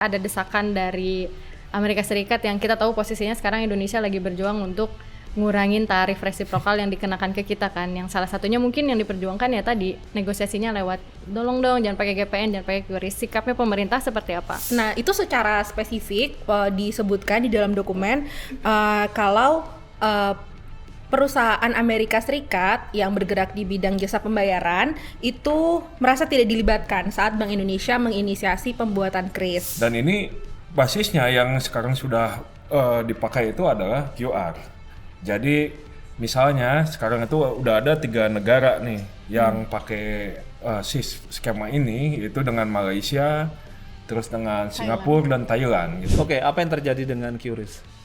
Ada desakan dari Amerika Serikat yang kita tahu posisinya sekarang Indonesia lagi berjuang untuk ngurangin tarif resiprokal yang dikenakan ke kita kan. Yang salah satunya mungkin yang diperjuangkan ya tadi negosiasinya lewat tolong dong jangan pakai GPN, jangan pakai QRIS. Sikapnya pemerintah seperti apa? Nah, itu secara spesifik disebutkan di dalam dokumen kalau perusahaan Amerika Serikat yang bergerak di bidang jasa pembayaran itu merasa tidak dilibatkan saat Bank Indonesia menginisiasi pembuatan KRIS. Dan ini basisnya yang sekarang sudah dipakai itu adalah QR. Jadi misalnya sekarang itu udah ada 3 negara nih yang pakai skema ini, itu dengan Malaysia, terus dengan Singapura dan Thailand gitu. Oke, apa yang terjadi dengan QRIS?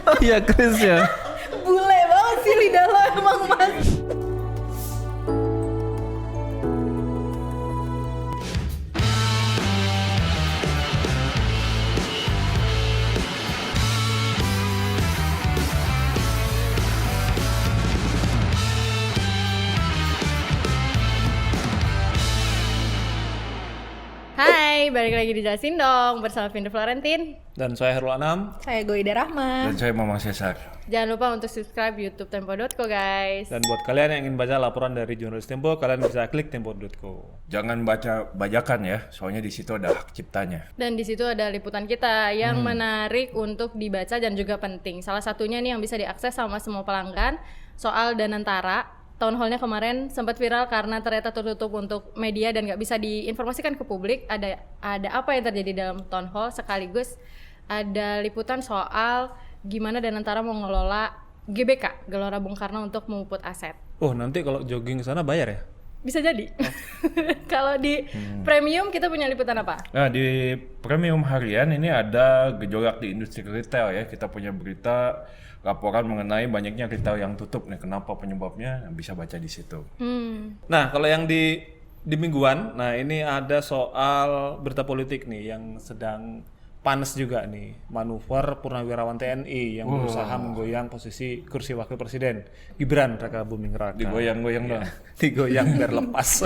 Oh iya, Chris ya. Bule banget sih lidah lo emang, Mas. Hai, balik lagi di Jelasin Dong bersama Vinda Florentin. Dan saya Herul Anam. Saya Goida Rahma. Dan saya Mamang Cesar. Jangan lupa untuk subscribe YouTube Tempo.co guys. Dan buat kalian yang ingin baca laporan dari jurnalis Tempo, kalian bisa klik tempo.co. Jangan baca bajakan ya, soalnya di situ ada hak ciptanya. Dan di situ ada liputan kita yang menarik untuk dibaca dan juga penting. Salah satunya nih yang bisa diakses sama semua pelanggan soal Danantara. Town hall-nya kemarin sempat viral karena ternyata tertutup untuk media dan nggak bisa diinformasikan ke publik. Ada apa yang terjadi dalam town hall, sekaligus ada liputan soal gimana Danantara mau ngelola GBK, Gelora Bung Karno, untuk memuput aset. Oh, nanti kalau jogging ke sana bayar ya? Bisa jadi. Kalau di premium kita punya liputan apa? Nah, di premium harian ini ada gejolak di industri retail ya. Kita punya berita laporan mengenai banyaknya retail yang tutup nih. Kenapa penyebabnya? Bisa baca di situ. Nah, kalau yang di mingguan, nah ini ada soal berita politik nih yang sedang panas juga nih. Manuver Purnawirawan TNI yang berusaha menggoyang posisi kursi wakil presiden Gibran Raka Buming Raka. Digoyang-goyang dong. Digoyang biar lepas.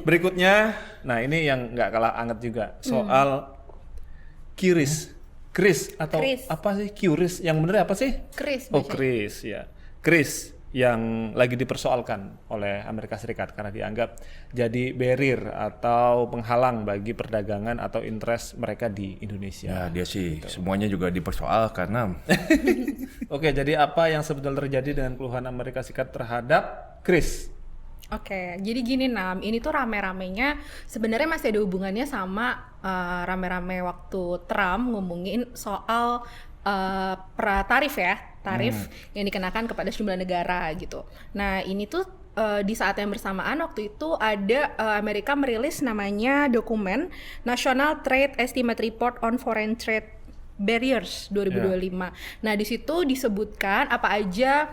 Berikutnya, nah ini yang nggak kalah anget juga soal KRIS atau Kris. apa sih QRIS? Yang bener apa sih? KRIS. Oh, KRIS ya. KRIS yang lagi dipersoalkan oleh Amerika Serikat karena dianggap jadi barrier atau penghalang bagi perdagangan atau interest mereka di Indonesia. Ya, dia sih semuanya juga dipersoalkan. Oke, jadi apa yang sebetulnya terjadi dengan keluhan Amerika Serikat terhadap KRIS? Oke, jadi gini Nam, ini tuh rame-ramenya sebenarnya masih ada hubungannya sama rame-rame waktu Trump ngomongin soal tarif ya, yang dikenakan kepada sejumlah negara gitu. Nah ini tuh di saat yang bersamaan waktu itu ada Amerika merilis namanya dokumen National Trade Estimate Report on Foreign Trade Barriers 2025. Nah di situ disebutkan apa aja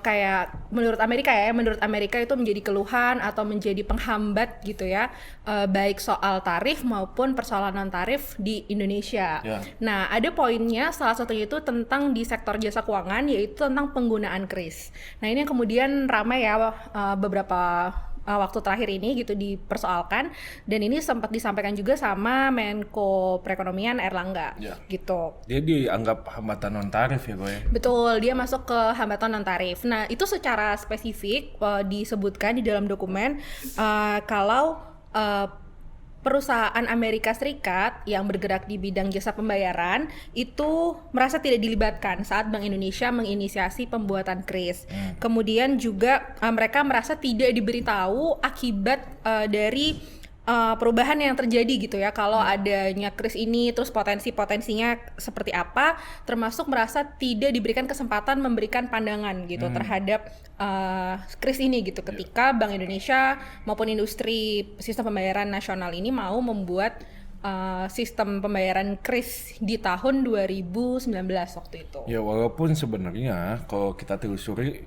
kayak menurut Amerika itu menjadi keluhan atau menjadi penghambat gitu ya, baik soal tarif maupun persoalan non tarif di Indonesia. Nah ada poinnya, salah satunya itu tentang di sektor jasa keuangan, yaitu tentang penggunaan KRIS. Nah ini yang kemudian ramai ya beberapa waktu terakhir ini gitu dipersoalkan, dan ini sempat disampaikan juga sama Menko Perekonomian Erlangga gitu. Dia dianggap hambatan non tarif ya, Boy. Betul, dia masuk ke hambatan non tarif. Nah itu secara spesifik disebutkan di dalam dokumen kalau perusahaan Amerika Serikat yang bergerak di bidang jasa pembayaran itu merasa tidak dilibatkan saat Bank Indonesia menginisiasi pembuatan KRIS. Kemudian juga mereka merasa tidak diberitahu akibat dari perubahan yang terjadi gitu ya, kalau adanya KRIS ini, terus potensinya seperti apa, termasuk merasa tidak diberikan kesempatan memberikan pandangan gitu terhadap KRIS ini gitu, ketika Bank Indonesia maupun industri sistem pembayaran nasional ini mau membuat sistem pembayaran KRIS di tahun 2019 waktu itu. Ya walaupun sebenarnya kalau kita telusuri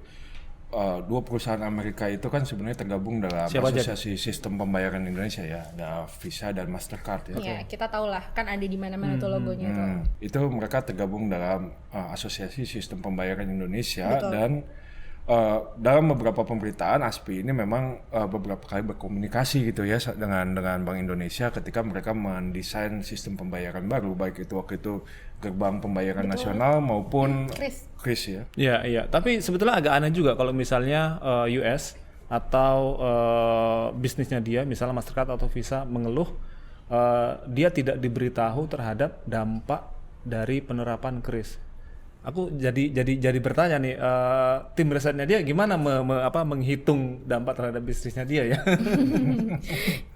dua perusahaan Amerika itu kan sebenarnya tergabung dalam Siapa aja? Asosiasi Sistem Pembayaran Indonesia ya, ada Visa dan Mastercard ya. Ya, kita tahu lah kan ada di mana-mana tuh logonya tuh. Itu mereka tergabung dalam Asosiasi Sistem Pembayaran Indonesia. Betul. Dan dalam beberapa pemberitaan ASPI ini memang beberapa kali berkomunikasi gitu ya dengan Bank Indonesia ketika mereka mendesain sistem pembayaran baru, baik itu waktu itu gerbang pembayaran nasional maupun KRIS ya. Iya. Tapi sebetulnya agak aneh juga kalau misalnya US atau bisnisnya dia, misalnya Mastercard atau Visa mengeluh dia tidak diberitahu terhadap dampak dari penerapan KRIS. Aku jadi bertanya nih, tim risetnya dia gimana menghitung dampak terhadap bisnisnya dia ya?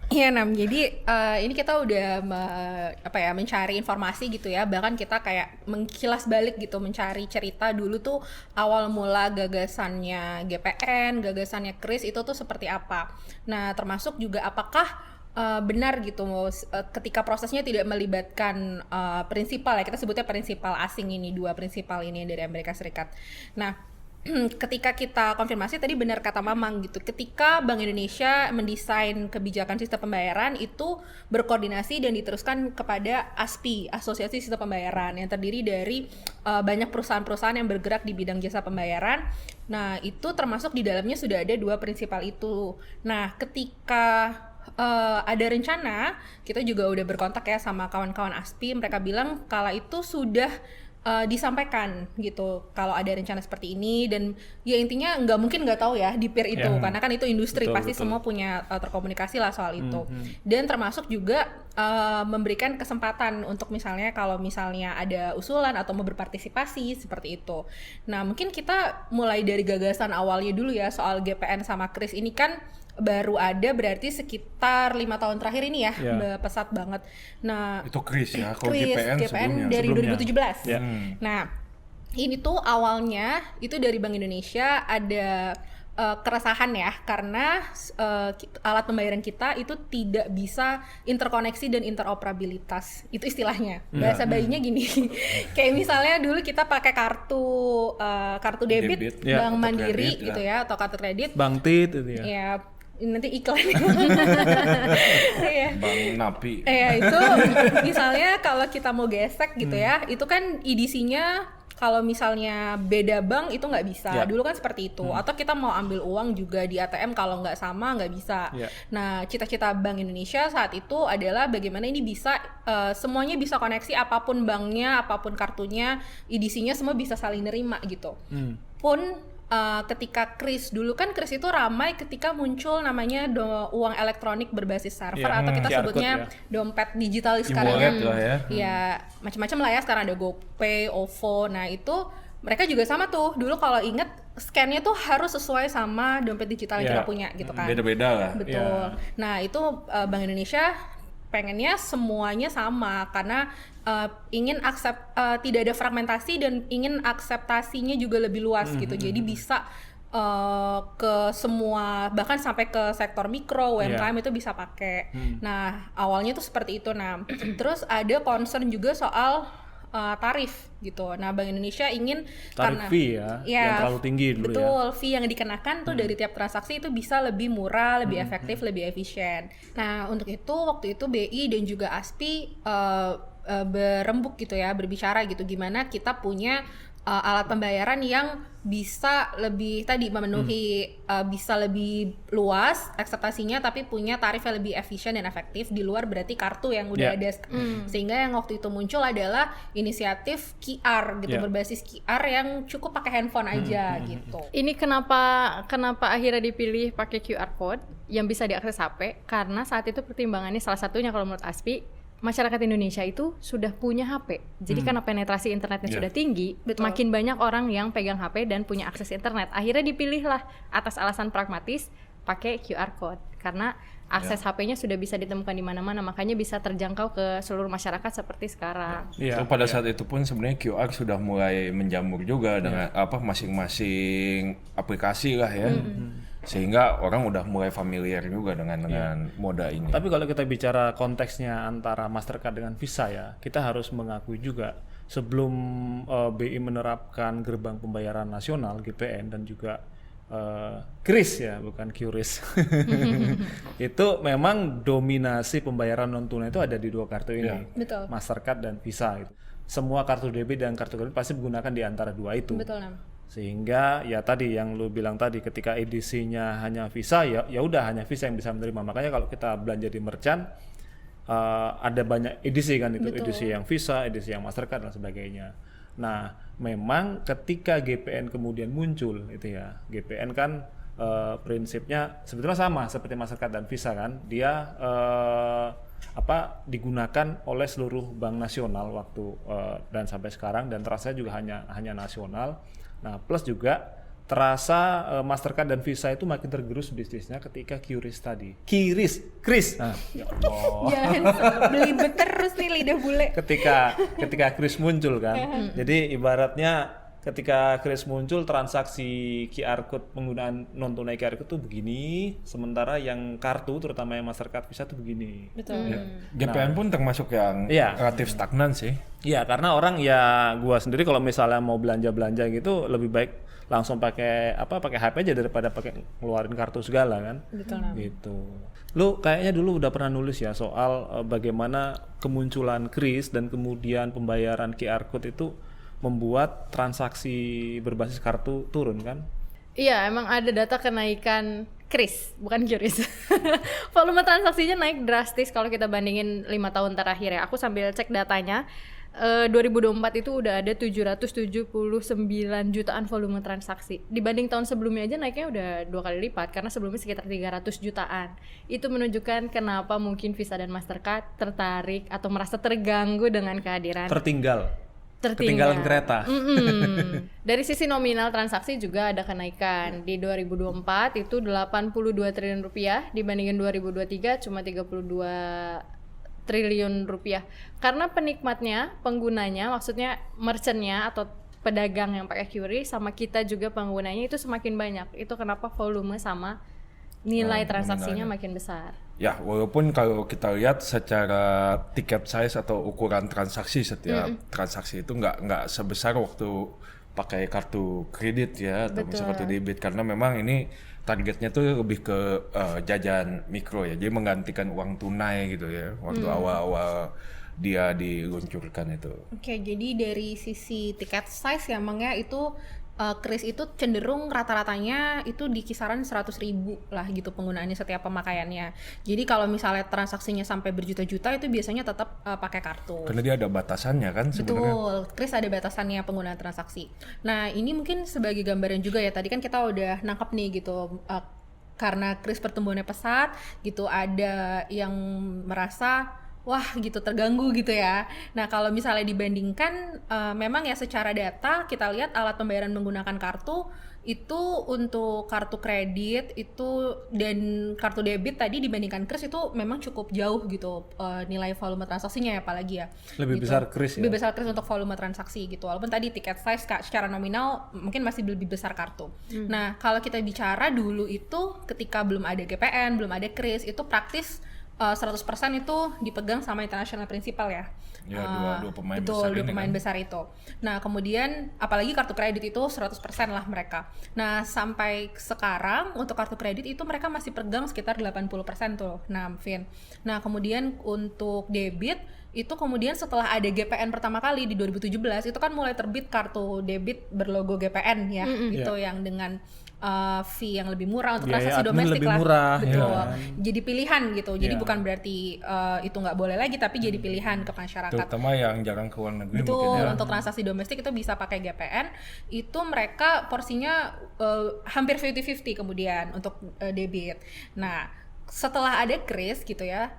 Iya Nam, jadi ini kita udah mencari informasi gitu ya, bahkan kita kayak mengkilas balik gitu, mencari cerita dulu tuh awal mula gagasannya GPN, gagasannya KRIS itu tuh seperti apa. Nah termasuk juga apakah benar gitu ketika prosesnya tidak melibatkan prinsipal ya, kita sebutnya prinsipal asing ini, dua prinsipal ini dari Amerika Serikat. Nah ketika kita konfirmasi tadi benar kata Mamang gitu, ketika Bank Indonesia mendesain kebijakan sistem pembayaran itu berkoordinasi dan diteruskan kepada ASPI, Asosiasi Sistem Pembayaran, yang terdiri dari banyak perusahaan-perusahaan yang bergerak di bidang jasa pembayaran. Nah itu termasuk di dalamnya sudah ada dua prinsipal itu. Nah ketika ada rencana, kita juga udah berkontak ya sama kawan-kawan ASPI, mereka bilang kala itu sudah disampaikan gitu kalau ada rencana seperti ini, dan ya intinya nggak mungkin nggak tahu ya di peer itu karena kan itu industri, pasti semua punya terkomunikasi lah soal itu. Dan termasuk juga memberikan kesempatan untuk misalnya kalau misalnya ada usulan atau mau berpartisipasi seperti itu. Nah mungkin kita mulai dari gagasan awalnya dulu ya, soal GPN sama KRIS ini kan baru ada berarti sekitar 5 tahun terakhir ini ya, pesat banget. Nah itu KRIS ya, kalau GPN dari sebelumnya. 2017. Ya. Nah ini tuh awalnya itu dari Bank Indonesia ada keresahan ya, karena alat pembayaran kita itu tidak bisa interkoneksi dan interoperabilitas, itu istilahnya. Bahasa bayinya gini, kayak misalnya dulu kita pakai kartu debit Bank Mandiri gitu ya, atau kartu kredit Bank Tit itu ya. Ya nanti iklan. Bang Napi. Itu misalnya kalau kita mau gesek gitu ya, itu kan EDC-nya kalau misalnya beda bank itu nggak bisa. Dulu kan seperti itu. Atau kita mau ambil uang juga di ATM kalau nggak sama nggak bisa. Nah cita-cita Bank Indonesia saat itu adalah bagaimana ini bisa semuanya bisa koneksi, apapun banknya, apapun kartunya, EDC-nya semua bisa saling nerima gitu. Pun ketika KRIS, dulu kan KRIS itu ramai ketika muncul namanya uang elektronik berbasis server, atau kita sebutnya dompet digital sekarang ya macam-macam lah ya, sekarang ada GoPay, OVO. Nah itu mereka juga sama tuh, dulu kalau inget scan-nya tuh harus sesuai sama dompet digital yang kita punya gitu kan, beda-beda lah. Betul. Nah itu Bank Indonesia pengennya semuanya sama karena ingin tidak ada fragmentasi dan ingin akseptasinya juga lebih luas gitu. Jadi bisa ke semua, bahkan sampai ke sektor mikro, UMKM itu bisa pakai. Nah awalnya tuh seperti itu. Nah terus ada concern juga soal tarif gitu. Nah Bank Indonesia ingin tarif fee yang terlalu tinggi dulu. Betul, fee yang dikenakan tuh dari tiap transaksi itu bisa lebih murah, lebih efektif, lebih efisien. Nah untuk itu waktu itu BI dan juga ASPI berembuk gitu ya, berbicara gitu gimana kita punya alat pembayaran yang bisa lebih memenuhi bisa lebih luas akseptasinya, tapi punya tarif yang lebih efisien dan efektif di luar berarti kartu yang udah ada. Sehingga yang waktu itu muncul adalah inisiatif QR gitu, berbasis QR yang cukup pakai handphone aja gitu. Ini kenapa akhirnya dipilih pakai QR code yang bisa diakses HP? Karena saat itu pertimbangannya salah satunya kalau menurut ASPI, masyarakat Indonesia itu sudah punya HP. Jadi karena penetrasi internetnya sudah tinggi, makin banyak orang yang pegang HP dan punya akses internet. Akhirnya dipilihlah atas alasan pragmatis pakai QR code karena akses HP-nya sudah bisa ditemukan di mana-mana, makanya bisa terjangkau ke seluruh masyarakat seperti sekarang. Pada saat itu pun sebenarnya QR sudah mulai menjamur juga dengan masing-masing aplikasi lah ya. Sehingga orang udah mulai familiar juga dengan moda ini. Tapi kalau kita bicara konteksnya antara Mastercard dengan Visa ya, kita harus mengakui juga sebelum BI menerapkan gerbang pembayaran nasional GPN dan juga Kris ya, bukan QRIS. Itu memang dominasi pembayaran non tunai itu ada di 2 kartu ini, Betul. Mastercard dan Visa. Gitu. Semua kartu debit dan kartu kredit pasti menggunakan di antara 2 itu. Betul, Nam. Sehingga ya tadi yang lu bilang tadi, ketika edisinya hanya Visa, ya udah hanya Visa yang bisa menerima. Makanya kalau kita belanja di merchant, ada banyak edisi kan itu, edisi yang Visa, edisi yang Mastercard dan sebagainya. Nah, memang ketika GPN kemudian muncul itu ya, GPN kan prinsipnya sebetulnya sama seperti Mastercard dan Visa kan, dia digunakan oleh seluruh bank nasional waktu dan sampai sekarang, dan terasa juga hanya nasional. Nah, plus juga terasa Mastercard dan Visa itu makin tergerus bisnisnya ketika QRIS tadi. Kris. Nah, ya Allah. Jangan belibet terus nih lidah bule. ketika Kris muncul kan. Jadi ibaratnya ketika Kris muncul, transaksi QR code, penggunaan non tunai QR code tuh begini, sementara yang kartu terutama yang Mastercard Visa tuh begini. Betul. Ya. GPN pun termasuk yang relatif stagnan sih. Iya, karena orang ya, gua sendiri kalau misalnya mau belanja gitu lebih baik langsung pakai HP aja daripada pakai ngeluarin kartu segala kan. Betul, Nam. Gitu. Lu kayaknya dulu udah pernah nulis ya soal bagaimana kemunculan Kris dan kemudian pembayaran QR code itu membuat transaksi berbasis kartu turun kan? Iya, emang ada data kenaikan Kris, bukan QRIS. Volume transaksinya naik drastis kalau kita bandingin 5 tahun terakhir ya. Aku sambil cek datanya. 2024 itu udah ada 779 jutaan volume transaksi. Dibanding tahun sebelumnya aja naiknya udah 2 kali lipat, karena sebelumnya sekitar 300 jutaan. Itu menunjukkan kenapa mungkin Visa dan Mastercard tertarik atau merasa terganggu dengan kehadiran Ketinggalan kereta. Dari sisi nominal transaksi juga ada kenaikan. Di 2024 itu 82 triliun rupiah, dibandingin 2023 cuma 32 triliun rupiah. Karena penikmatnya, penggunanya, maksudnya merchantnya atau pedagang yang pakai QRIS sama kita juga penggunanya itu semakin banyak. Itu kenapa volume sama nilai transaksinya makin besar. Ya, walaupun kalau kita lihat secara tiket size atau ukuran transaksi, setiap transaksi itu nggak sebesar waktu pakai kartu kredit ya, atau misalnya kartu debit, karena memang ini targetnya tuh lebih ke jajan mikro ya, jadi menggantikan uang tunai gitu ya, waktu awal-awal dia diluncurkan itu. Oke, jadi dari sisi tiket size ya emangnya itu Kris itu cenderung rata-ratanya itu di kisaran 100.000 lah gitu penggunaannya setiap pemakaiannya. Jadi kalau misalnya transaksinya sampai berjuta-juta itu biasanya tetap pakai kartu. Karena dia ada batasannya kan sebenarnya. Betul, Kris ada batasannya penggunaan transaksi. Nah ini mungkin sebagai gambaran juga ya, tadi kan kita udah nangkep nih gitu, karena Kris pertumbuhannya pesat gitu, ada yang merasa wah gitu terganggu gitu ya. Nah kalau misalnya dibandingkan memang ya secara data kita lihat alat pembayaran menggunakan kartu itu untuk kartu kredit itu dan kartu debit tadi dibandingkan Kris itu memang cukup jauh gitu nilai volume transaksinya ya, apalagi ya. Lebih gitu. besar Kris ya. Lebih besar Kris untuk volume transaksi gitu. Walaupun tadi tiket size secara nominal mungkin masih lebih besar kartu. Nah kalau kita bicara dulu itu ketika belum ada GPN, belum ada Kris, itu praktis 100% itu dipegang sama international principal ya. Ya, dua pemain betul, besar dua ini pemain kan. besar itu. Nah, kemudian apalagi kartu kredit itu 100% lah mereka. Nah, sampai sekarang untuk kartu kredit itu mereka masih pegang sekitar 80% tuh. Nah, Vin. Nah, kemudian untuk debit itu kemudian setelah ada GPN pertama kali di 2017 itu kan mulai terbit kartu debit berlogo GPN ya, gitu yang dengan fee yang lebih murah untuk Biaya transaksi admin domestik lebih lah, murah, betul. ya. Jadi pilihan gitu. Jadi Ya. bukan berarti itu nggak boleh lagi, tapi jadi pilihan ke masyarakat. Terutama yang jarang ke luar negeri Betul, mungkin ya. untuk transaksi domestik itu bisa pakai GPN. Itu mereka porsinya hampir 50-50 kemudian untuk debit. Nah, setelah ada Kris gitu ya,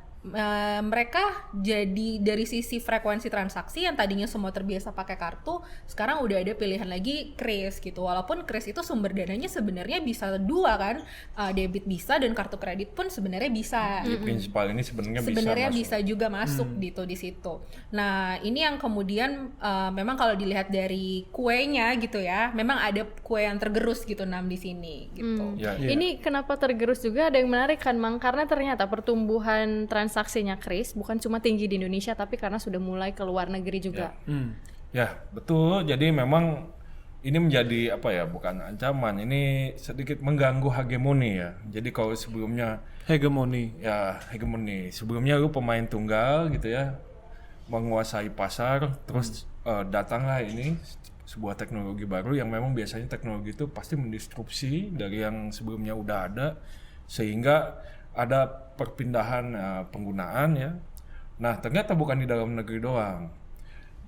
mereka jadi dari sisi frekuensi transaksi yang tadinya semua terbiasa pakai kartu, sekarang udah ada pilihan lagi Kris gitu. Walaupun Kris itu sumber dananya sebenarnya bisa dua kan, debit bisa dan kartu kredit pun sebenarnya bisa. Di prinsipal ini sebenarnya Bisa juga masuk gitu di situ. Nah ini yang kemudian memang kalau dilihat dari kuenya gitu ya, memang ada kue yang tergerus gitu Nam di sini gitu. Ya, Ini kenapa tergerus juga ada yang menarik kan Mang, karena ternyata pertumbuhan transaksinya Kris bukan cuma tinggi di Indonesia tapi karena sudah mulai ke luar negeri juga. Ya, betul. Jadi memang ini menjadi apa ya, bukan ancaman, ini sedikit mengganggu hegemoni ya. Jadi kalau sebelumnya hegemoni, sebelumnya lu pemain tunggal gitu ya, menguasai pasar, terus datanglah ini sebuah teknologi baru yang memang biasanya teknologi itu pasti mendisrupsi dari yang sebelumnya udah ada, sehingga ada perpindahan penggunaan ya. Nah ternyata bukan di dalam negeri doang.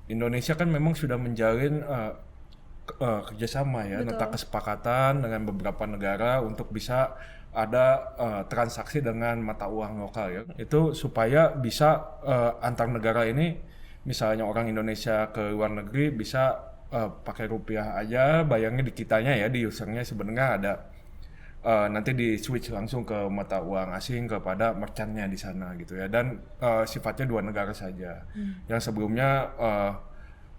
Indonesia kan memang sudah menjalin kerjasama ya, nota kesepakatan dengan beberapa negara untuk bisa ada transaksi dengan mata uang lokal ya. Itu supaya bisa antar negara ini, misalnya orang Indonesia ke luar negeri bisa pakai rupiah aja, bayarnya di kitanya ya, di usernya sebenarnya ada nanti di switch langsung ke mata uang asing kepada merchantnya di sana gitu ya. Dan sifatnya dua negara saja. Yang sebelumnya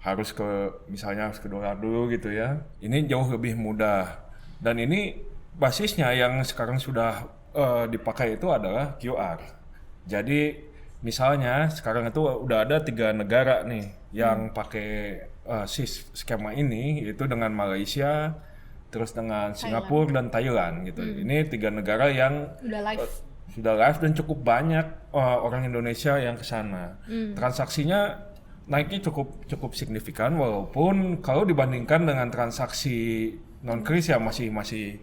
harus ke misalnya harus ke dolar dulu gitu ya. Ini jauh lebih mudah. Dan ini basisnya yang sekarang sudah dipakai itu adalah QR. Jadi misalnya sekarang itu udah ada 3 negara nih yang pakai skema ini, itu dengan Malaysia, terus dengan Singapura dan Thailand gitu. Ini 3 negara yang sudah live dan cukup banyak orang Indonesia yang ke sana. Transaksinya naiknya cukup signifikan, walaupun kalau dibandingkan dengan transaksi non kris ya masih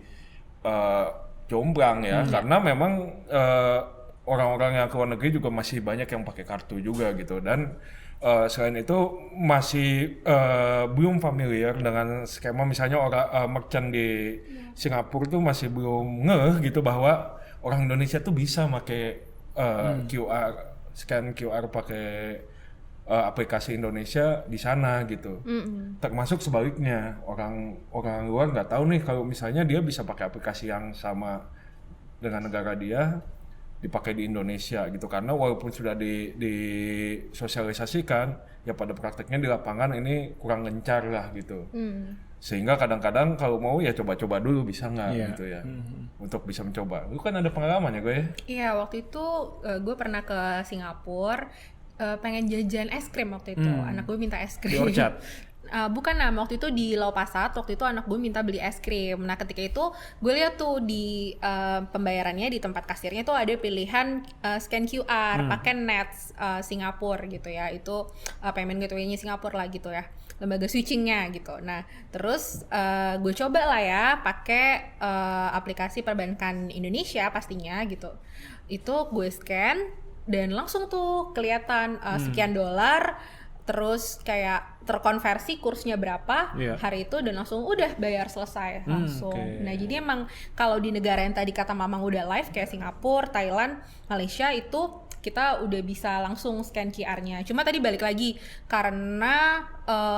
jomblang ya, karena memang orang-orang yang ke luar negeri juga masih banyak yang pakai kartu juga gitu. Dan selain itu masih belum familiar dengan skema, misalnya orang merchant di Singapura tuh masih belum ngeh gitu bahwa orang Indonesia tuh bisa pakai scan QR pakai aplikasi Indonesia di sana gitu. Termasuk sebaliknya, orang luar nggak tahu nih kalau misalnya dia bisa pakai aplikasi yang sama dengan negara dia dipakai di Indonesia gitu, karena walaupun sudah disosialisasikan ya pada prakteknya di lapangan ini kurang gencar lah gitu. Sehingga kadang-kadang kalau mau ya coba-coba dulu bisa nggak gitu ya, untuk bisa mencoba. Lu kan ada pengalaman ya gue ya? Iya, waktu itu gue pernah ke Singapura, pengen jajan es krim waktu itu. Anak gue minta es krim. Di Orchard? Bukan, waktu itu di Lau Pasat. Waktu itu anak gue minta beli es krim. Nah ketika itu gue lihat tuh di pembayarannya di tempat kasirnya tuh ada pilihan scan QR pakai Nets Singapura gitu ya. Itu payment gateway-nya Singapura lah gitu ya, lembaga switchingnya gitu. Nah terus gue coba lah ya pakai aplikasi perbankan Indonesia pastinya gitu. Itu gue scan dan langsung tuh kelihatan sekian dolar, terus kayak terkonversi kursnya berapa hari itu, dan langsung udah bayar selesai langsung. Nah jadi emang kalau di negara yang tadi kata Mamang udah live kayak Singapura, Thailand, Malaysia, itu kita udah bisa langsung scan QR-nya. Cuma tadi balik lagi, karena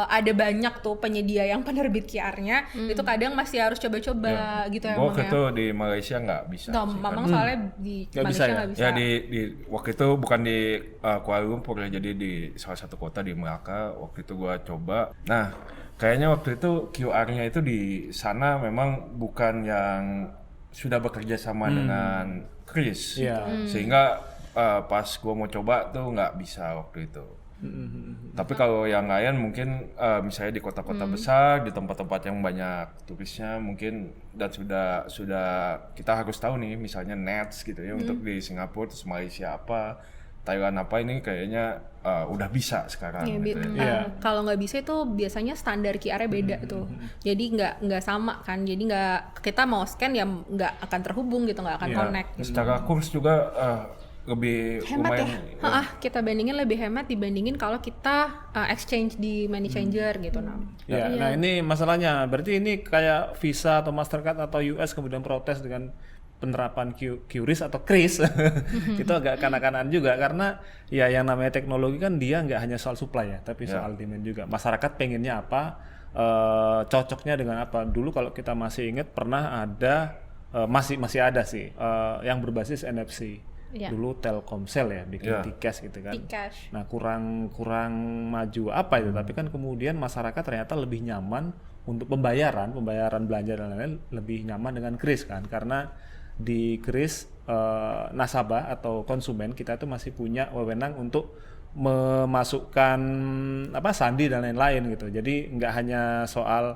ada banyak tuh penyedia yang penerbit QR-nya, itu kadang masih harus coba-coba gitu ya. Waktu itu di Malaysia nggak bisa. Mamang soalnya di Malaysia nggak bisa. Ya di waktu itu bukan di Kuala Lumpur ya, jadi di salah satu kota di Melaka. Waktu itu gua coba. Nah kayaknya waktu itu QR-nya itu di sana memang bukan yang sudah bekerja sama dengan kris, sehingga pas gue mau coba tuh nggak bisa waktu itu. Tapi kalau yang lain mungkin misalnya di kota-kota besar, di tempat-tempat yang banyak turisnya mungkin, dan sudah kita harus tahu nih misalnya Nets gitu ya, untuk di Singapura, terus Malaysia apa, Thailand apa, ini kayaknya udah bisa sekarang. Gitu ya. Kalau nggak bisa itu biasanya standar QR-nya beda tuh. Jadi nggak sama kan. Jadi kita mau scan ya nggak akan terhubung gitu, nggak akan connect. Gitu. Secara kurs juga lebih hemat lumayan, ya. Kita bandingin lebih hemat dibandingin kalau kita exchange di money changer gitu. Nah ini masalahnya, berarti ini kayak Visa atau Mastercard atau US kemudian protes dengan penerapan QRIS atau KRIS. Itu agak kanak-kanan juga, karena ya yang namanya teknologi kan dia nggak hanya soal supply ya, tapi soal demand juga. Masyarakat pengennya apa, cocoknya dengan apa. Dulu kalau kita masih ingat pernah ada, masih ada sih yang berbasis NFC. Dulu Telkomsel ya bikin T-Cash gitu kan. T-Cash. Nah kurang maju apa itu, tapi kan kemudian masyarakat ternyata lebih nyaman untuk pembayaran belanja dan lain-lain, lebih nyaman dengan KRIS kan, karena di KRIS nasabah atau konsumen kita tuh masih punya wewenang untuk memasukkan sandi dan lain-lain gitu. Jadi nggak hanya soal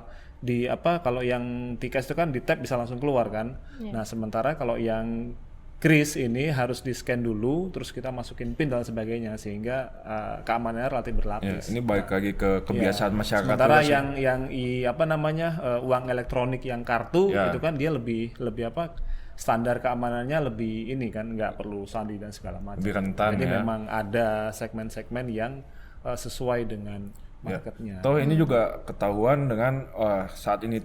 kalau yang T-Cash itu kan di tap bisa langsung keluar kan. Nah, sementara kalau yang Kris ini harus di-scan dulu, terus kita masukin PIN dan sebagainya sehingga keamanannya relatif Ya, berlapis. ini balik lagi ke kebiasaan masyarakat. Sementara juga sih. yang uang elektronik yang kartu Ya. itu kan dia lebih standar keamanannya lebih ini kan, nggak perlu sandi dan segala macam. Lebih rentan Jadi ya. memang ada segmen-segmen yang sesuai dengan Ya. marketnya. Toh ini juga ketahuan dengan saat ini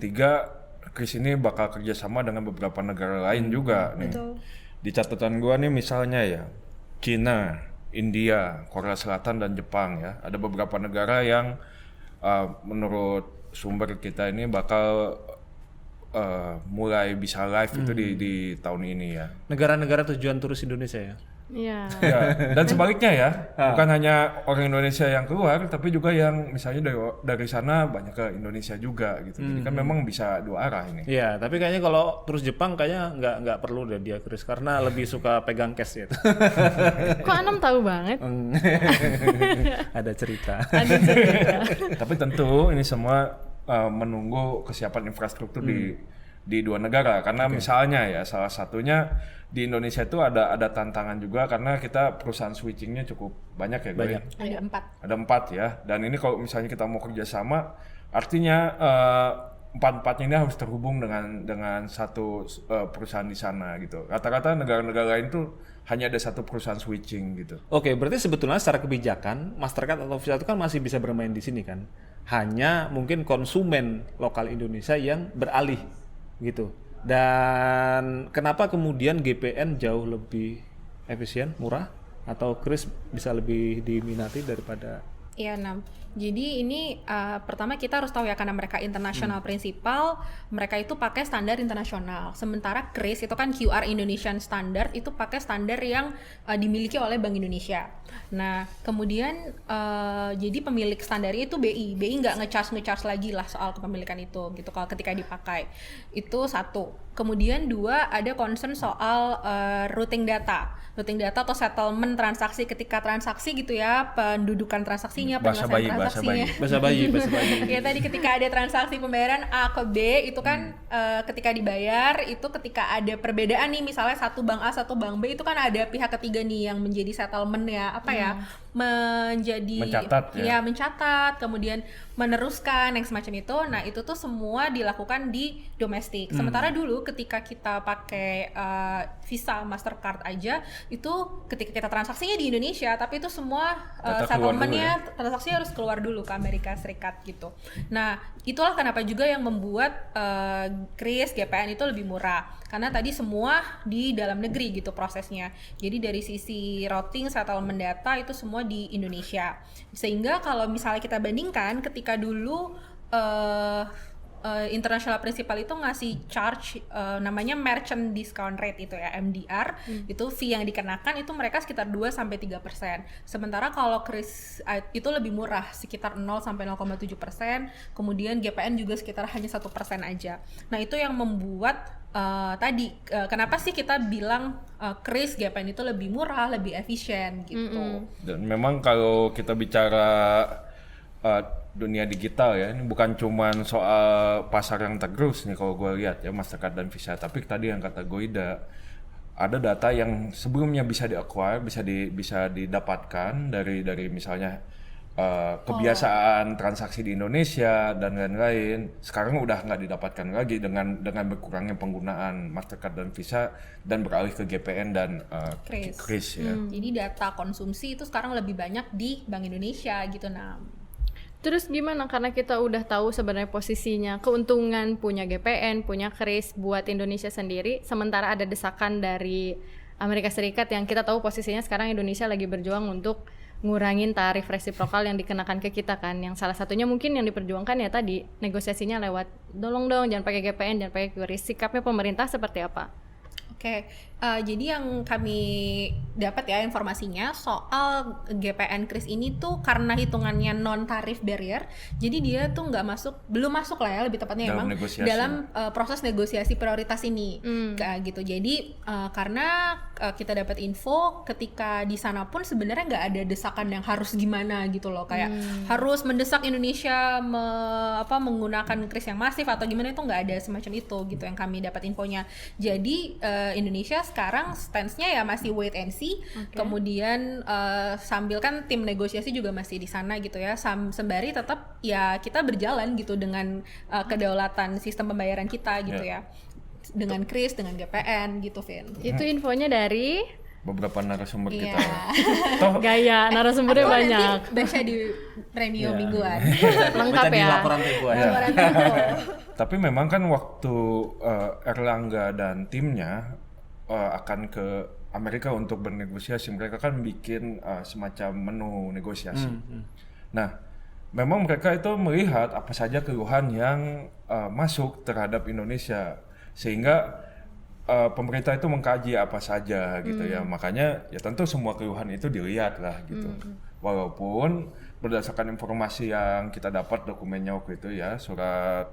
Kris ini bakal kerjasama dengan beberapa negara lain juga nih. Di catatan gua nih misalnya ya, Cina, India, Korea Selatan dan Jepang ya. Ada beberapa negara yang menurut sumber kita ini bakal mulai bisa live itu di tahun ini ya. Negara-negara tujuan turis Indonesia ya. Iya. Ya, dan sebaliknya ya, bukan hanya orang Indonesia yang keluar, tapi juga yang misalnya dari sana banyak ke Indonesia juga gitu. Jadi kan memang bisa dua arah ini. Iya, tapi kayaknya kalau terus Jepang kayaknya nggak perlu deh dia Kris karena lebih suka pegang cash gitu. Kok Anam tahu banget? Ada cerita. Ada cerita. Tapi tentu ini semua menunggu kesiapan infrastruktur di dua negara. Karena misalnya ya, salah satunya di Indonesia itu ada tantangan juga karena kita perusahaan switchingnya cukup banyak ya, Banyak. Ada 4. Ada 4 ya. Dan ini kalau misalnya kita mau kerjasama, artinya empat-empatnya ini harus terhubung dengan satu perusahaan di sana gitu. Rata-rata negara-negara lain tuh hanya ada satu perusahaan switching gitu. Oke, berarti sebetulnya secara kebijakan Mastercard atau Visa itu kan masih bisa bermain di sini kan. Hanya mungkin konsumen lokal Indonesia yang beralih gitu. Dan kenapa kemudian GPN jauh lebih efisien, murah, atau Kris bisa lebih diminati daripada? Iya, Nam. Jadi ini pertama kita harus tahu ya, karena mereka internasional prinsipal, mereka itu pakai standar internasional. Sementara Kris itu kan QR Indonesian Standard, itu pakai standar yang dimiliki oleh Bank Indonesia. Nah, kemudian jadi pemilik standarnya itu BI. BI nggak ngecharge lagi lah soal kepemilikan itu gitu kalau ketika dipakai. Itu satu. Kemudian dua, ada concern soal routing data. Routing data atau settlement transaksi, ketika transaksi gitu ya, pendudukan transaksinya, penyelesaian transaksinya. Bahasa bayi. Ya tadi ketika ada transaksi pembayaran A ke B itu kan ketika dibayar itu ketika ada perbedaan nih, misalnya satu bank A satu bank B, itu kan ada pihak ketiga nih yang menjadi settlement ya, mencatat, kemudian meneruskan yang semacam itu. Nah, itu tuh semua dilakukan di domestik. Sementara dulu ketika kita pakai Visa, Mastercard aja, itu ketika kita transaksinya di Indonesia, tapi itu semua settlementnya, transaksinya harus keluar dulu ke Amerika Serikat gitu. Nah, itulah kenapa juga yang membuat Kris, GPN itu lebih murah, karena tadi semua di dalam negeri gitu prosesnya. Jadi dari sisi routing, settlement data itu semua di Indonesia. Sehingga kalau misalnya kita bandingkan ketika dulu international principal itu ngasih charge namanya merchant discount rate itu ya, MDR, itu fee yang dikenakan itu mereka sekitar 2-3%. Sementara kalau Kris itu lebih murah, sekitar 0-0,7%, kemudian GPN juga sekitar hanya 1% aja. Nah, itu yang membuat kenapa sih kita bilang Kris, GPN itu lebih murah, lebih efisien gitu. Dan memang kalau kita bicara dunia digital ya, ini bukan cuman soal pasar yang tergerus nih kalau gue lihat ya, Mastercard dan Visa, tapi tadi yang kata Goida, ada data yang sebelumnya bisa di-acquire, bisa didapatkan dari misalnya kebiasaan transaksi di Indonesia dan lain-lain, sekarang udah nggak didapatkan lagi dengan berkurangnya penggunaan Mastercard dan Visa dan beralih ke GPN dan Kris ya. Jadi data konsumsi itu sekarang lebih banyak di Bank Indonesia gitu. Nah, terus gimana, karena kita udah tahu sebenarnya posisinya, keuntungan punya GPN, punya Kris buat Indonesia sendiri, sementara ada desakan dari Amerika Serikat yang kita tahu posisinya sekarang Indonesia lagi berjuang untuk ngurangin tarif resiprokal yang dikenakan ke kita kan, yang salah satunya mungkin yang diperjuangkan ya tadi negosiasinya lewat tolong dong jangan pakai GPN, jangan pakai QRIS. Sikapnya pemerintah seperti apa? Oke, jadi yang kami dapat ya informasinya soal GPN Kris ini tuh karena hitungannya non tarif barrier, jadi dia tuh belum masuk lah ya lebih tepatnya Dalam emang negosiasi. dalam proses negosiasi prioritas ini, kayak gitu. Jadi karena kita dapat info ketika di sana pun sebenarnya nggak ada desakan yang harus gimana gitu loh, kayak harus mendesak Indonesia menggunakan Kris yang masif atau gimana, itu nggak ada semacam itu gitu yang kami dapat infonya. Jadi Indonesia sekarang stance-nya ya masih wait and see. Kemudian sambil kan tim negosiasi juga masih di sana gitu ya. Sembari tetap ya kita berjalan gitu dengan kedaulatan sistem pembayaran kita gitu ya. Dengan Kris, dengan GPN gitu, Vin. Itu infonya dari Beberapa narasumber Iya. kita. Toh gaya narasumbernya Atau banyak. nanti baca di premium mingguan. Lengkap Baca di ya. laporan Tempo aja. Laporan Tempo. tapi memang kan waktu Erlangga dan timnya akan ke Amerika untuk bernegosiasi, mereka kan bikin semacam menu negosiasi. Nah, memang mereka itu melihat apa saja keluhan yang masuk terhadap Indonesia, sehingga pemerintah itu mengkaji apa saja gitu ya. Makanya ya tentu semua keluhan itu dilihat lah gitu. Walaupun berdasarkan informasi yang kita dapat dokumennya waktu itu ya, surat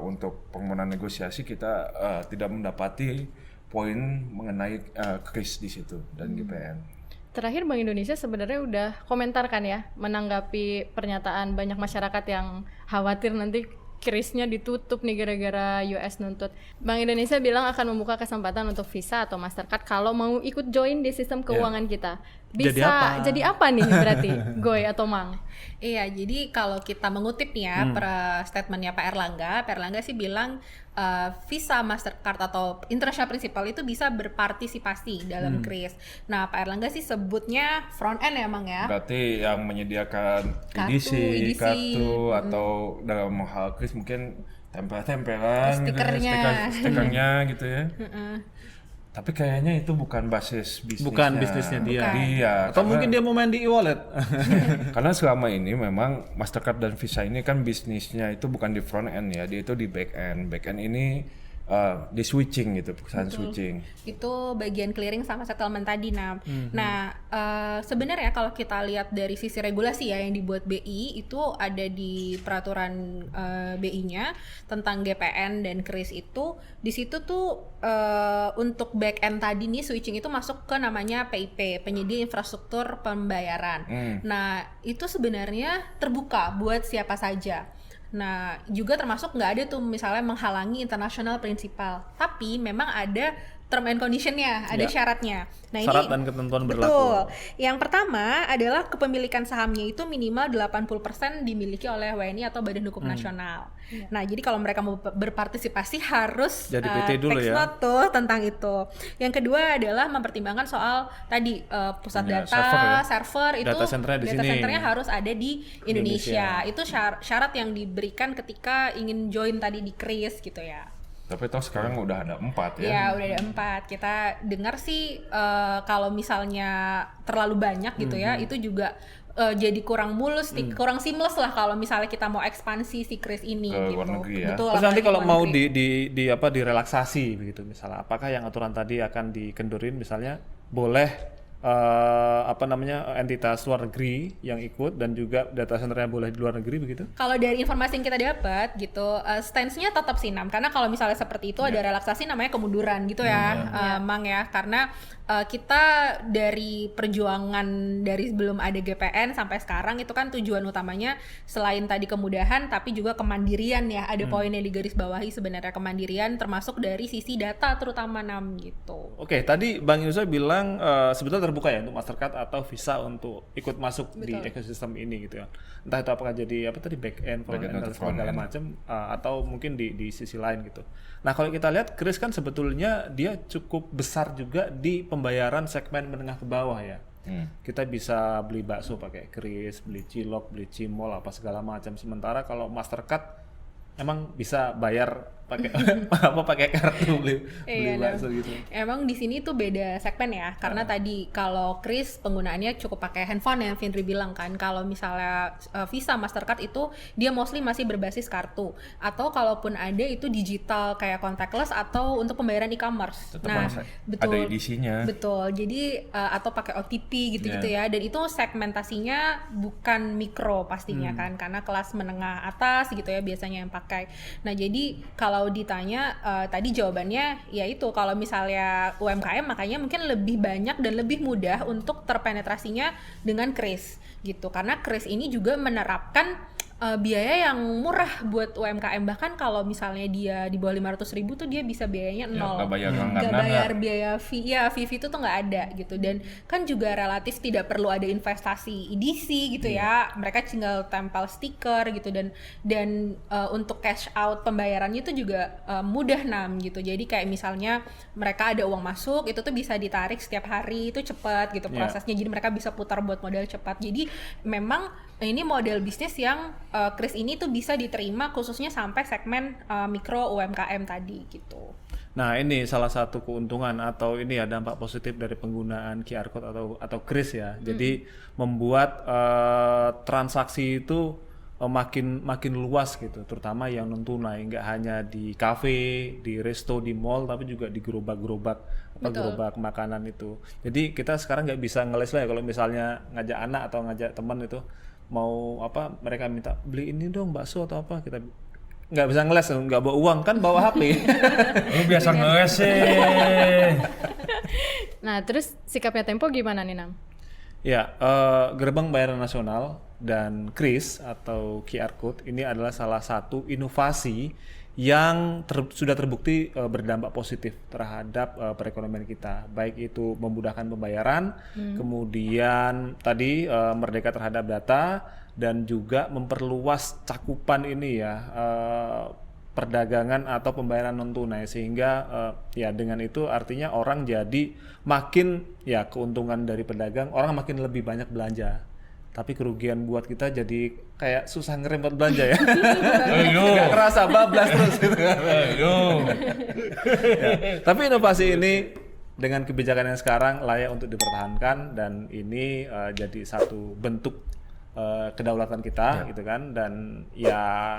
untuk permohonan negosiasi, kita tidak mendapati poin mengenai Kris di situ dan GPN. Terakhir Bank Indonesia sebenarnya udah komentarkan ya, menanggapi pernyataan banyak masyarakat yang khawatir nanti Krisnya ditutup nih gara-gara US nuntut. Bank Indonesia bilang akan membuka kesempatan untuk Visa atau Mastercard kalau mau ikut join di sistem keuangan kita. Bisa jadi apa nih berarti, Goy atau Mang? Iya, jadi kalau kita mengutip nih ya statementnya Pak Erlangga sih bilang Visa, Mastercard atau international principal itu bisa berpartisipasi dalam Kris. Nah, Pak Erlangga sih sebutnya front end ya, Mang ya. Berarti yang menyediakan Kartu, edisi, edisi. kartu atau dalam hal Kris mungkin tempel-tempelan gitu ya, Stikernya. stikernya gitu ya. Tapi kayaknya itu bukan basis bisnisnya. Bukan bisnisnya dia. Iya, Atau karena- mungkin dia mau main di e-wallet. Karena selama ini memang Mastercard dan Visa ini kan bisnisnya itu bukan di front end ya, dia itu di back end. Back end ini di switching gitu, perusahaan switching. Itu bagian clearing sama settlement tadi. Nah, sebenarnya kalau kita lihat dari sisi regulasi ya yang dibuat BI itu ada di peraturan BI-nya tentang GPN dan Kris itu, di situ tuh untuk back end tadi nih switching itu masuk ke namanya PIP, penyedia infrastruktur pembayaran. Nah, itu sebenarnya terbuka buat siapa saja. Nah, juga termasuk nggak ada tuh misalnya menghalangi international principal. Tapi memang ada term and condition-nya, ada syaratnya. Nah, Syarat ini dan ketentuan berlaku. betul. Yang pertama adalah kepemilikan sahamnya itu minimal 80% dimiliki oleh WNI atau Badan Hukum Nasional. Nah, jadi kalau mereka mau berpartisipasi harus Jadi PT dulu take ya. note tuh tentang itu. Yang kedua adalah mempertimbangkan soal tadi pusat Punya data, server itu Data centernya di sini. centernya harus ada di Indonesia. Itu syarat yang diberikan ketika ingin join tadi di Kris gitu ya. Tapi toh sekarang udah ada 4 ya. Ya udah ada 4. Kita dengar sih kalau misalnya terlalu banyak gitu ya, itu juga jadi kurang mulus, kurang seamless lah kalau misalnya kita mau ekspansi si Kris ini Ke gitu. luar negeri ya. Betul. Terus nanti apalagi kalau luar mau negeri. direlaksasi begitu misalnya, apakah yang aturan tadi akan dikendurin misalnya boleh entitas luar negeri yang ikut dan juga data centernya boleh di luar negeri begitu? Kalau dari informasi yang kita dapat gitu, stance-nya tetap sih karena kalau misalnya seperti itu ada relaksasi namanya kemunduran gitu ya, Mang ya, karena kita dari perjuangan dari sebelum ada GPN sampai sekarang itu kan tujuan utamanya selain tadi kemudahan tapi juga kemandirian ya, ada poin yang digarisbawahi sebenarnya kemandirian termasuk dari sisi data terutama gitu. Oke, tadi Bank Indonesia bilang sebetulnya terbuka ya untuk Mastercard atau Visa untuk ikut masuk di ekosistem ini gitu ya. Entah itu apakah jadi back end, front end, dan segala macam atau mungkin di sisi lain gitu. Nah, kalau kita lihat Kris kan sebetulnya dia cukup besar juga di pembayaran segmen menengah ke bawah ya. Kita bisa beli bakso pakai Kris, beli cilok, beli cimol apa segala macam. Sementara kalau Mastercard emang bisa bayar pakai pakai kartu beli Iya, bakso gitu. Emang di sini tuh beda segmen ya, karena tadi kalau Kris penggunaannya cukup pakai handphone yang Findri bilang kan. Kalau misalnya Visa, Mastercard itu dia mostly masih berbasis kartu, atau kalaupun ada itu digital kayak contactless atau untuk pembayaran e-commerce. Tetap Nah, ada edisinya. Betul. Jadi atau pakai OTP gitu-gitu ya. Dan itu segmentasinya bukan mikro pastinya kan, karena kelas menengah atas gitu ya biasanya yang pakai. Nah, jadi kalau ditanya tadi jawabannya ya itu, kalau misalnya UMKM makanya mungkin lebih banyak dan lebih mudah untuk terpenetrasinya dengan Kris gitu, karena Kris ini juga menerapkan biaya yang murah buat UMKM. Bahkan kalau misalnya dia di bawah 500.000 tuh dia bisa biayanya nol, nggak bayar nggak langganan, bayar biaya fee, ya fee itu tuh nggak ada gitu. Dan kan juga relatif tidak perlu ada investasi edisi gitu ya, mereka tinggal tempel stiker gitu. Dan untuk cash out pembayarannya itu juga mudah gitu. Jadi kayak misalnya mereka ada uang masuk, itu tuh bisa ditarik setiap hari, itu cepat gitu prosesnya. Jadi mereka bisa putar buat modal cepat. Jadi memang ini model bisnis yang Kris ini tuh bisa diterima khususnya sampai segmen mikro UMKM tadi gitu. Nah, ini salah satu keuntungan atau ini ya dampak positif dari penggunaan QR code atau Kris ya. Jadi membuat transaksi itu makin luas gitu, terutama yang non tunai, nggak hanya di kafe, di resto, di mall, tapi juga di gerobak-gerobak gerobak makanan itu. Jadi kita sekarang nggak bisa ngeles lah ya, kalau misalnya ngajak anak atau ngajak teman itu mau apa, mereka minta beli ini dong bakso atau apa, kita nggak bisa ngeles, nggak bawa uang kan, bawa HP. Lu biasa ngeles sih. Nah, terus sikapnya Tempo gimana nih, Nam? Ya, gerbang pembayaran nasional dan Kris atau QR code ini adalah salah satu inovasi yang sudah terbukti berdampak positif terhadap perekonomian kita, baik itu memudahkan pembayaran, kemudian tadi merdeka terhadap data, dan juga memperluas cakupan ini ya, perdagangan atau pembayaran non tunai, sehingga ya dengan itu artinya orang jadi makin ya, keuntungan dari pedagang, orang makin lebih banyak belanja. Tapi kerugian buat kita jadi kayak susah ngerem buat belanja ya. Nggak kerasa, bablas terus gitu kan. Ya, tapi inovasi ini dengan kebijakan yang sekarang layak untuk dipertahankan, dan ini jadi satu bentuk kedaulatan kita gitu kan. Dan ya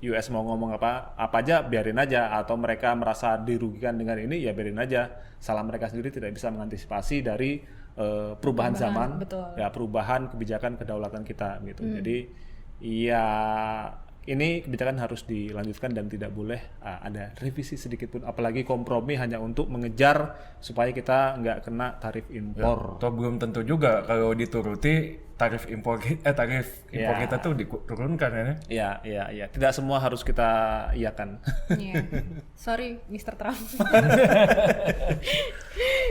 US mau ngomong apa aja biarin aja, atau mereka merasa dirugikan dengan ini ya biarin aja. Salah mereka sendiri tidak bisa mengantisipasi dari perubahan zaman, betul. ya perubahan kebijakan kedaulatan kita gitu. Jadi ya ini kebijakan harus dilanjutkan dan tidak boleh ada revisi sedikit pun, apalagi kompromi hanya untuk mengejar supaya kita nggak kena tarif impor. Atau belum tentu juga kalau dituruti tarif impor kita tuh diturunkan ya. Iya. Tidak semua harus kita iakan. Sorry, Mr. Trump.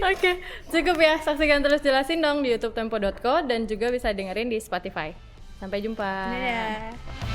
Oke, cukup ya. Saksikan terus Jelasin dong di youtube tempo.co dan juga bisa dengerin di Spotify. Sampai jumpa. Dadah.